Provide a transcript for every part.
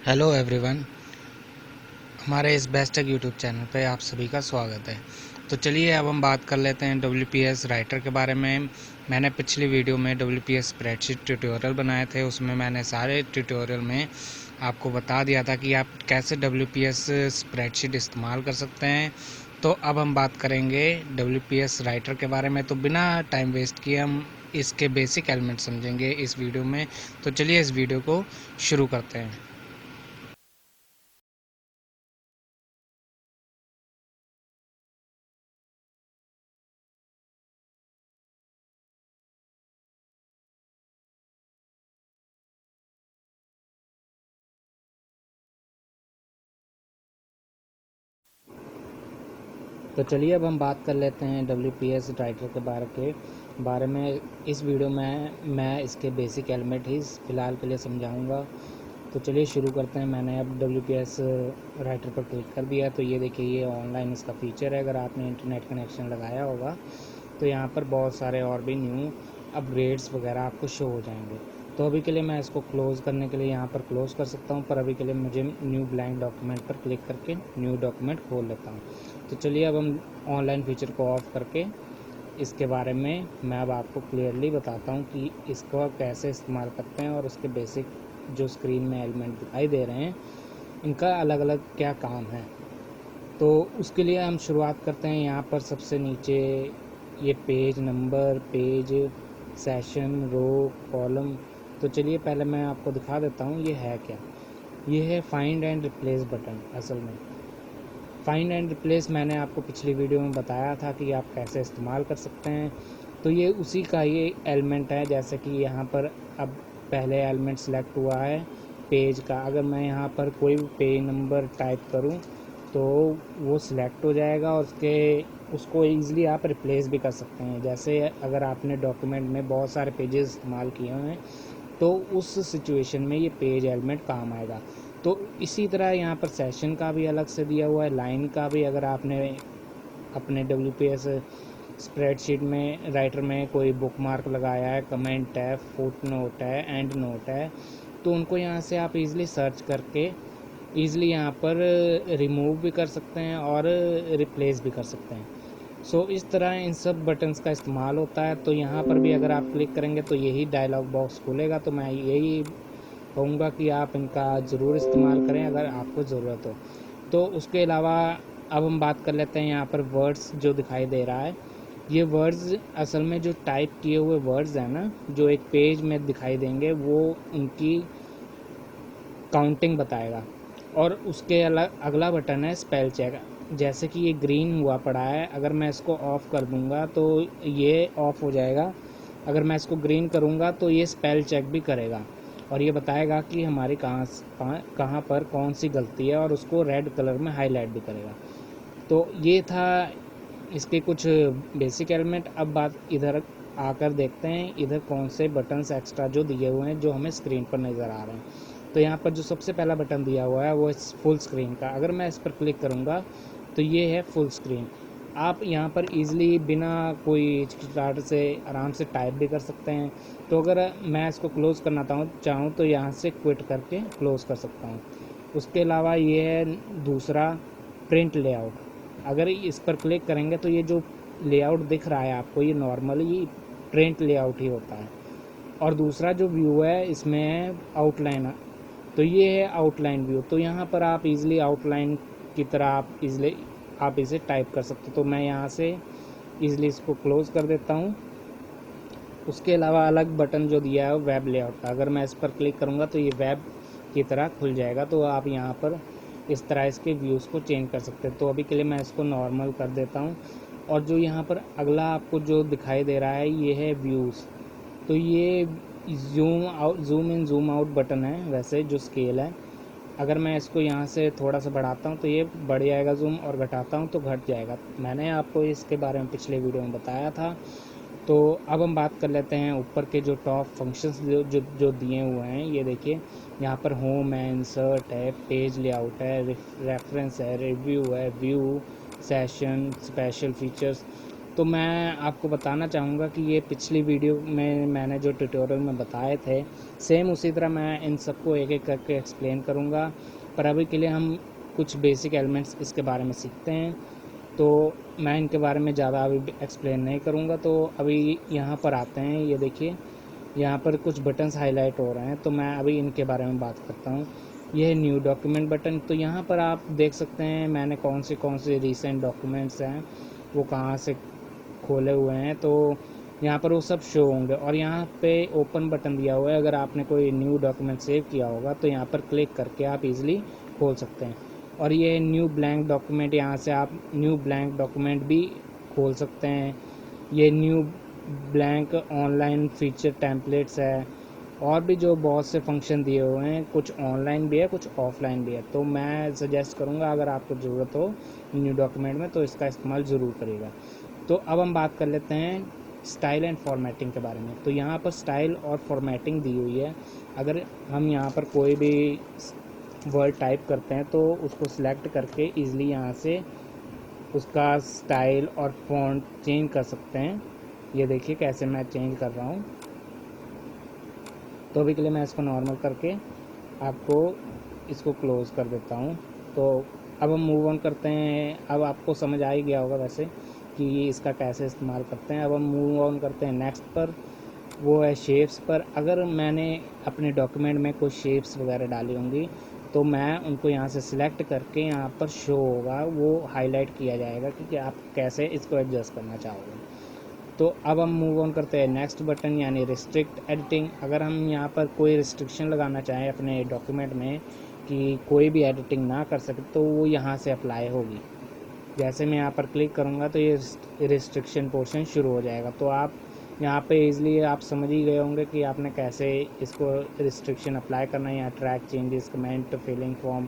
Hello everyone, हमारे इस best take YouTube channel पे आप सभी का स्वागत है। तो चलिए अब हम बात कर लेते हैं WPS राइटर के बारे में। मैंने पिछली वीडियो में WPS स्प्रेडशीट ट्यूटोरियल बनाए थे, उसमें मैंने सारे ट्यूटोरियल में आपको बता दिया था कि आप कैसे WPS स्प्रेडशीट इस्तेमाल कर सकते हैं। तो अब हम बात करेंगे WPS राइटर के बारे में। तो बिना टाइम वेस्ट किए हम इसके बेसिक एलिमेंट समझेंगे इस वीडियो में। तो चलिए इस वीडियो को शुरू करते हैं। तो चलिए अब हम बात कर लेते हैं WPS राइटर के बारे में। इस वीडियो में मैं इसके बेसिक एलिमेंट ही फ़िलहाल के लिए समझाऊंगा। तो चलिए शुरू करते हैं। मैंने अब WPS राइटर पर क्लिक कर दिया। तो ये देखिए, ये ऑनलाइन इसका फीचर है। अगर आपने इंटरनेट कनेक्शन लगाया होगा तो यहाँ पर बहुत सारे और भी न्यू अपग्रेड्स वगैरह आपको शो हो जाएंगे। तो अभी के लिए मैं इसको क्लोज़ करने के लिए यहाँ पर क्लोज़ कर सकता हूँ, पर अभी के लिए मुझे न्यू ब्लैंक डॉक्यूमेंट पर क्लिक करके न्यू डॉक्यूमेंट खोल लेता हूँ। तो चलिए अब हम ऑनलाइन फीचर को ऑफ करके इसके बारे में मैं अब आपको क्लियरली बताता हूँ कि इसको आप कैसे इस्तेमाल करते हैं और उसके बेसिक जो स्क्रीन में एलिमेंट दिखाई दे रहे हैं इनका अलग अलग क्या काम है। तो उसके लिए हम शुरुआत करते हैं। यहाँ पर सबसे नीचे ये पेज नंबर, पेज, सेशन, रो, कॉलम। तो चलिए पहले मैं आपको दिखा देता हूँ ये है क्या। ये है फाइंड एंड रिप्लेस बटन। असल में फाइंड एंड रिप्लेस मैंने आपको पिछली वीडियो में बताया था कि आप कैसे इस्तेमाल कर सकते हैं। तो ये उसी का ये एलिमेंट है। जैसे कि यहाँ पर अब पहले एलिमेंट सेलेक्ट हुआ है पेज का। अगर मैं यहाँ पर कोई भी पेज नंबर टाइप करूँ तो वो सिलेक्ट हो जाएगा और उसको ईज़िली आप रिप्लेस भी कर सकते हैं। जैसे अगर आपने डॉक्यूमेंट में बहुत सारे पेजेस इस्तेमाल किए हुए हैं तो उस सिचुएशन में ये पेज एलिमेंट काम आएगा। तो इसी तरह यहाँ पर सेशन का भी अलग से दिया हुआ है, लाइन का भी। अगर आपने अपने WPS स्प्रेडशीट में राइटर में कोई बुक मार्क लगाया है, कमेंट है, फुट नोट है, एंड नोट है, तो उनको यहाँ से आप इजीली सर्च करके ईज़िली यहाँ पर रिमूव भी कर सकते हैं और रिप्लेस भी कर सकते हैं। इस तरह इन सब बटन्स का इस्तेमाल होता है। तो यहाँ पर भी अगर आप क्लिक करेंगे तो यही डायलॉग बॉक्स खुलेगा। तो मैं यही कहूँगा कि आप इनका ज़रूर इस्तेमाल करें अगर आपको ज़रूरत हो। तो उसके अलावा अब हम बात कर लेते हैं यहाँ पर वर्ड्स जो दिखाई दे रहा है। ये वर्ड्स असल में जो टाइप किए हुए वर्ड्स हैं ना, जो एक पेज में दिखाई देंगे, वो उनकी काउंटिंग बताएगा। और उसके अगला बटन है स्पेल चेक। जैसे कि ये ग्रीन हुआ पड़ा है, अगर मैं इसको ऑफ़ कर दूंगा तो ये ऑफ़ हो जाएगा। अगर मैं इसको ग्रीन करूंगा तो ये स्पेल चेक भी करेगा और ये बताएगा कि हमारी कहाँ पर कौन सी गलती है, और उसको रेड कलर में हाईलाइट भी करेगा। तो ये था इसके कुछ बेसिक एलिमेंट। अब बात इधर आकर देखते हैं इधर कौन से बटन्स एक्स्ट्रा जो दिए हुए हैं जो हमें स्क्रीन पर नज़र आ रहे हैं। तो यहाँ पर जो सबसे पहला बटन दिया हुआ है वो है फुल स्क्रीन का। अगर मैं इस पर क्लिक करूँगा तो ये है फुल स्क्रीन। आप यहाँ पर इजीली बिना कोई हिचकिचाहट से आराम से टाइप भी कर सकते हैं। तो अगर मैं इसको क्लोज़ करना चाहूँ तो यहाँ से क्विट करके क्लोज़ कर सकता हूँ। उसके अलावा ये है दूसरा प्रिंट लेआउट। अगर इस पर क्लिक करेंगे तो ये जो लेआउट दिख रहा है आपको, ये नॉर्मली प्रिंट लेआउट ही होता है। और दूसरा जो व्यू है इसमें है आउटलाइन। तो ये है आउटलाइन व्यू। तो यहाँ पर आप इजीली आउटलाइन की तरह आप इसे टाइप कर सकते हो। तो मैं यहाँ से इजीली इसको क्लोज़ कर देता हूँ। उसके अलावा अलग बटन जो दिया है वेब लेआउट का, अगर मैं इस पर क्लिक करूँगा तो ये वेब की तरह खुल जाएगा। तो आप यहाँ पर इस तरह इसके व्यूज़ को चेंज कर सकते हैं। तो अभी के लिए मैं इसको नॉर्मल कर देता हूँ। और जो यहाँ पर अगला आपको जो दिखाई दे रहा है ये है व्यूज़। तो ये zoom in zoom out button है, वैसे जो स्केल है। अगर मैं इसको यहाँ से थोड़ा सा बढ़ाता हूँ तो ये बढ़ जाएगा जूम, और घटाता हूँ तो घट जाएगा। मैंने आपको इसके बारे में पिछले वीडियो में बताया था। तो अब हम बात कर लेते हैं ऊपर के जो टॉप फंक्शंस जो दिए हुए हैं। ये देखिए, यहाँ पर होम है, इंसर्ट है, पेज लेआउट है, रेफरेंस है, रिव्यू है, व्यू, सेशन, स्पेशल फीचर्स। तो मैं आपको बताना चाहूँगा कि ये पिछली वीडियो में मैंने जो ट्यूटोरियल में बताए थे सेम उसी तरह मैं इन सबको एक एक करके एक्सप्लेन करूँगा, पर अभी के लिए हम कुछ बेसिक एलिमेंट्स इसके बारे में सीखते हैं। तो मैं इनके बारे में ज़्यादा अभी एक्सप्लेन नहीं करूँगा। तो अभी यहाँ पर आते हैं, ये देखिए यहाँ पर कुछ बटन्स हाईलाइट हो रहे हैं, तो मैं अभी इनके बारे में बात करता हूँ। यह है न्यू डॉक्यूमेंट बटन। तो यहाँ पर आप देख सकते हैं मैंने कौन से रीसेंट डॉक्यूमेंट्स हैं वो कहाँ से खोले हुए हैं, तो यहाँ पर वो सब शो होंगे। और यहाँ पे ओपन बटन दिया हुआ है, अगर आपने कोई न्यू डॉक्यूमेंट सेव किया होगा तो यहाँ पर क्लिक करके आप इजीली खोल सकते हैं। और ये न्यू ब्लैंक डॉक्यूमेंट, यहाँ से आप न्यू ब्लैंक डॉक्यूमेंट भी खोल सकते हैं। ये new blank online feature templates है, और भी जो बहुत से फंक्शन दिए हुए हैं, कुछ ऑनलाइन भी है कुछ ऑफलाइन भी है। तो मैं सजेस्ट करूँगा अगर आपको ज़रूरत हो न्यू डॉक्यूमेंट में तो इसका इस्तेमाल ज़रूर करिएगा। तो अब हम बात कर लेते हैं स्टाइल एंड फॉर्मेटिंग के बारे में। तो यहाँ पर स्टाइल और फॉर्मेटिंग दी हुई है। अगर हम यहाँ पर कोई भी वर्ड टाइप करते हैं तो उसको सिलेक्ट करके ईज़िली यहाँ से उसका स्टाइल और फॉन्ट चेंज कर सकते हैं। ये देखिए कैसे मैं चेंज कर रहा हूँ। तो अभी के लिए मैं इसको नॉर्मल करके आपको इसको क्लोज़ कर देता हूँ। तो अब हम मूव ऑन करते हैं। अब आपको समझ आ ही गया होगा वैसे कि इसका कैसे इस्तेमाल करते हैं। अब हम मूव ऑन करते हैं नेक्स्ट पर, वो है शेप्स पर। अगर मैंने अपने डॉक्यूमेंट में कोई शेप्स वगैरह डाली होंगी तो मैं उनको यहाँ से सिलेक्ट करके यहाँ पर शो होगा, वो हाईलाइट किया जाएगा कि आप कैसे इसको एडजस्ट करना चाहोगे। तो अब हम मूव ऑन करते हैं नेक्स्ट बटन यानी रिस्ट्रिक्ट एडिटिंग। अगर हम यहाँ पर कोई रिस्ट्रिक्शन लगाना चाहें अपने डॉक्यूमेंट में कि कोई भी एडिटिंग ना कर सके तो वो यहाँ से अप्लाई होगी। जैसे मैं यहाँ पर क्लिक करूँगा तो ये रिस्ट्रिक्शन पोर्शन शुरू हो जाएगा। तो आप यहाँ पे इजीली आप समझ ही गए होंगे कि आपने कैसे इसको रिस्ट्रिक्शन अप्लाई करना है, या track changes, comment, filling form,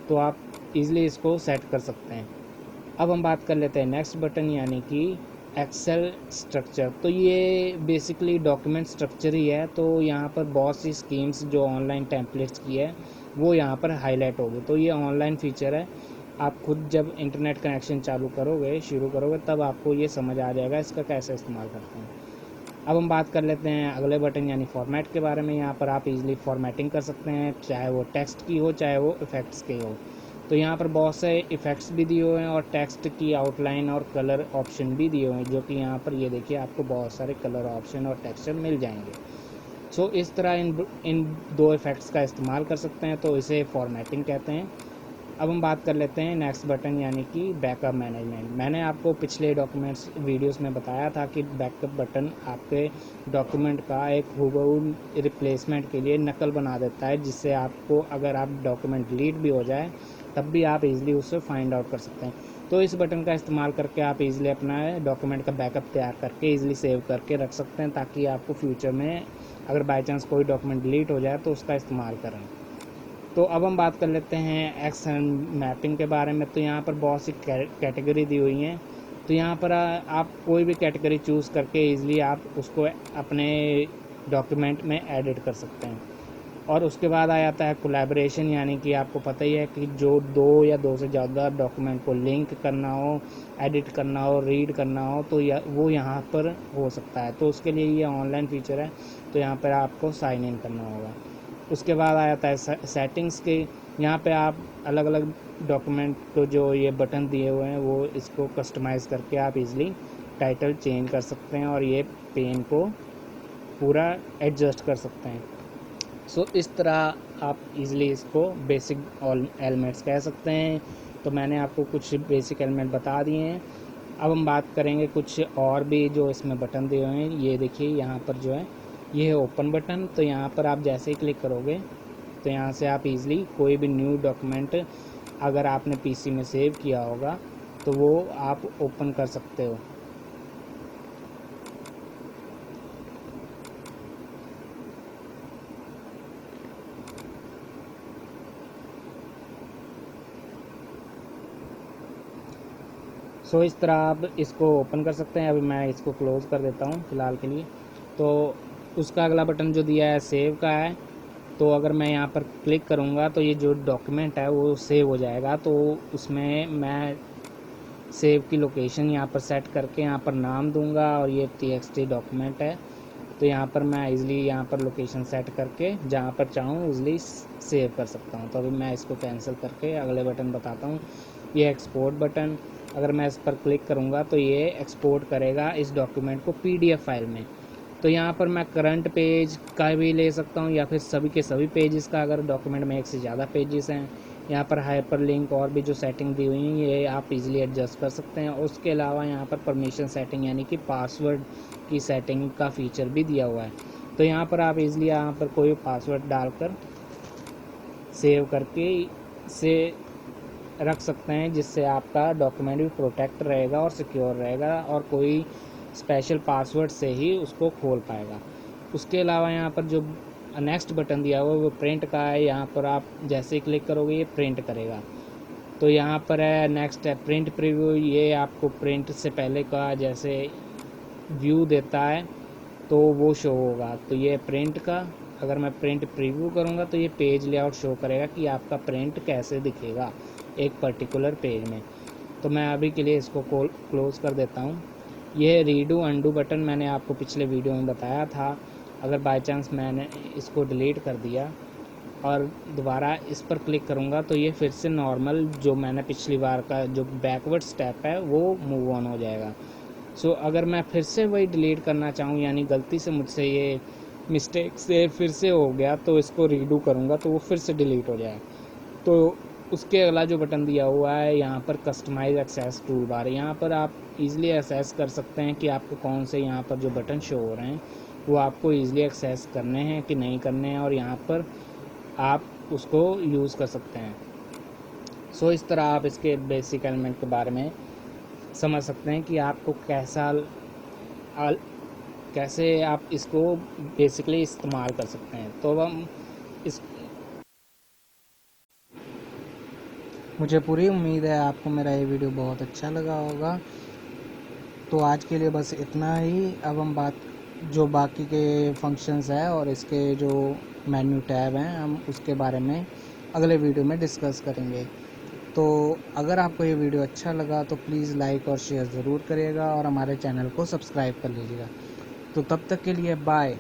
तो आप इजीली इसको सेट कर सकते हैं। अब हम बात कर लेते हैं नेक्स्ट बटन यानी कि एक्सेल स्ट्रक्चर। तो ये बेसिकली डॉक्यूमेंट स्ट्रक्चर ही है। तो यहाँ पर बहुत सी स्कीम्स जो ऑनलाइन टेम्पलेट्स की है वो यहाँ पर हाईलाइट होगी। तो ये ऑनलाइन फीचर है, आप खुद जब इंटरनेट कनेक्शन चालू करोगे, शुरू करोगे, तब आपको ये समझ आ जाएगा इसका कैसे इस्तेमाल करते हैं। अब हम बात कर लेते हैं अगले बटन यानी फॉर्मेट के बारे में। यहाँ पर आप इजीली फॉर्मेटिंग कर सकते हैं, चाहे वो टेक्स्ट की हो चाहे वो इफ़ेक्ट्स की हो। तो यहाँ पर बहुत से इफ़ेक्ट्स भी दिए हुए हैं और टेक्स्ट की आउटलाइन और कलर ऑप्शन भी दिए हुए हैं, जो कि यहाँ पर ये देखिए आपको बहुत सारे कलर ऑप्शन और टेक्सचर मिल जाएंगे। सो इस तरह इन दो इफ़ेक्ट्स का इस्तेमाल कर सकते हैं, तो इसे फॉर्मेटिंग कहते हैं। अब हम बात कर लेते हैं नेक्स्ट बटन यानी कि बैकअप मैनेजमेंट। मैंने आपको पिछले डॉक्यूमेंट्स वीडियोस में बताया था कि बैकअप बटन आपके डॉक्यूमेंट का एक हूबहू रिप्लेसमेंट के लिए नकल बना देता है, जिससे आपको अगर आप डॉक्यूमेंट डिलीट भी हो जाए तब भी आप इजीली उससे फाइंड आउट कर सकते हैं। तो इस बटन का इस्तेमाल करके आप इजीली अपना डॉक्यूमेंट का बैकअप तैयार करके इजीली सेव करके रख सकते हैं, ताकि आपको फ्यूचर में अगर बाई चांस कोई डॉक्यूमेंट डिलीट हो जाए तो उसका इस्तेमाल करें। तो अब हम बात कर लेते हैं एक्शन मैपिंग के बारे में। तो यहाँ पर बहुत सी कैटेगरी दी हुई हैं। तो यहाँ पर आप कोई भी कैटेगरी चूज़ करके इजीली आप उसको अपने डॉक्यूमेंट में एडिट कर सकते हैं। और उसके बाद आ जाता है कोलैबोरेशन, यानी कि आपको पता ही है कि जो दो या दो से ज़्यादा डॉक्यूमेंट को लिंक करना हो, एडिट करना हो, रीड करना हो, तो वो यहाँ पर हो सकता है। तो उसके लिए ये ऑनलाइन फीचर है, तो यहाँ पर आपको साइन इन करना होगा। उसके बाद आ जाता है सेटिंग्स के। यहाँ पे आप अलग अलग डॉक्यूमेंट को जो ये बटन दिए हुए हैं वो इसको कस्टमाइज़ करके आप इजीली टाइटल चेंज कर सकते हैं और ये पेन को पूरा एडजस्ट कर सकते हैं। सो इस तरह आप इजीली इसको बेसिक एलिमेंट्स कह सकते हैं। तो मैंने आपको कुछ बेसिक एलिमेंट बता दिए हैं। अब हम बात करेंगे कुछ और भी जो इसमें बटन दिए हुए हैं। ये देखिए यहाँ पर जो है ये है ओपन बटन। तो यहाँ पर आप जैसे ही क्लिक करोगे तो यहाँ से आप इजीली कोई भी न्यू डॉक्यूमेंट अगर आपने पीसी में सेव किया होगा तो वो आप ओपन कर सकते हो। सो इस तरह आप इसको ओपन कर सकते हैं। अभी मैं इसको क्लोज़ कर देता हूँ फ़िलहाल के लिए। तो उसका अगला बटन जो दिया है सेव का है। तो अगर मैं यहाँ पर क्लिक करूँगा तो ये जो डॉक्यूमेंट है वो सेव हो जाएगा। तो उसमें मैं सेव की लोकेशन यहाँ पर सेट करके यहाँ पर नाम दूंगा और ये txt डॉक्यूमेंट है, तो यहाँ पर मैं इजीली यहाँ पर लोकेशन सेट करके जहाँ पर चाहूँ इजीली सेव कर सकता हूँ। तो अभी मैं इसको कैंसिल करके अगले बटन बताता हूँ। ये एक्सपोर्ट बटन, अगर मैं इस पर क्लिक करूँगा तो ये एक्सपोर्ट करेगा इस डॉक्यूमेंट को पीडीएफ फाइल में। तो यहाँ पर मैं करंट पेज का भी ले सकता हूँ या फिर सभी के सभी पेजेस का, अगर डॉक्यूमेंट में एक से ज़्यादा पेजेस हैं। यहाँ पर हाइपर लिंक और भी जो सेटिंग दी हुई हैं ये आप इजीली एडजस्ट कर सकते हैं। उसके अलावा यहाँ पर परमिशन सेटिंग यानी कि पासवर्ड की सेटिंग का फीचर भी दिया हुआ है। तो यहाँ पर आप इजीली यहाँ पर कोई पासवर्ड डालकर सेव करके से रख सकते हैं, जिससे आपका डॉक्यूमेंट भी प्रोटेक्ट रहेगा और सिक्योर रहेगा और कोई स्पेशल पासवर्ड से ही उसको खोल पाएगा। उसके अलावा यहाँ पर जो नेक्स्ट बटन दिया हुआ है वो प्रिंट का है। यहाँ पर आप जैसे ही क्लिक करोगे ये प्रिंट करेगा। तो यहाँ पर है नेक्स्ट है प्रिंट प्रीव्यू, ये आपको प्रिंट से पहले का जैसे व्यू देता है तो वो शो होगा। तो ये प्रिंट का, अगर मैं प्रिंट प्रीव्यू करूँगा तो ये पेज लेआउट शो करेगा कि आपका प्रिंट कैसे दिखेगा एक पर्टिकुलर पेज में। तो मैं अभी के लिए इसको क्लोज़ कर देता हूँ। यह रीडू अंडू बटन मैंने आपको पिछले वीडियो में बताया था। अगर बाय चांस मैंने इसको डिलीट कर दिया और दोबारा इस पर क्लिक करूँगा तो ये फिर से नॉर्मल जो मैंने पिछली बार का जो बैकवर्ड स्टेप है वो मूव ऑन हो जाएगा। सो अगर मैं फिर से वही डिलीट करना चाहूँ यानी गलती से मुझसे ये मिस्टेक से फिर से हो गया तो इसको रीडू करूँगा तो वो फिर से डिलीट हो जाएगा। तो उसके अगला जो बटन दिया हुआ है यहाँ पर कस्टमाइज एक्सेस टूल बार, यहाँ पर आप इजीली एक्सेस कर सकते हैं कि आपको कौन से यहाँ पर जो बटन शो हो रहे हैं वो आपको इजीली एक्सेस करने हैं कि नहीं करने हैं, और यहाँ पर आप उसको यूज़ कर सकते हैं। सो इस तरह आप इसके बेसिक एलिमेंट के बारे में समझ सकते हैं कि आपको कैसे आप इसको बेसिकली इस्तेमाल कर सकते हैं। तो हम इस मुझे पूरी उम्मीद है आपको मेरा ये वीडियो बहुत अच्छा लगा होगा। तो आज के लिए बस इतना ही। अब हम जो बाकी के फंक्शंस हैं और इसके जो मेन्यू टैब हैं हम उसके बारे में अगले वीडियो में डिस्कस करेंगे। तो अगर आपको ये वीडियो अच्छा लगा तो प्लीज़ लाइक और शेयर ज़रूर करिएगा और हमारे चैनल को सब्सक्राइब कर लीजिएगा। तो तब तक के लिए बाय।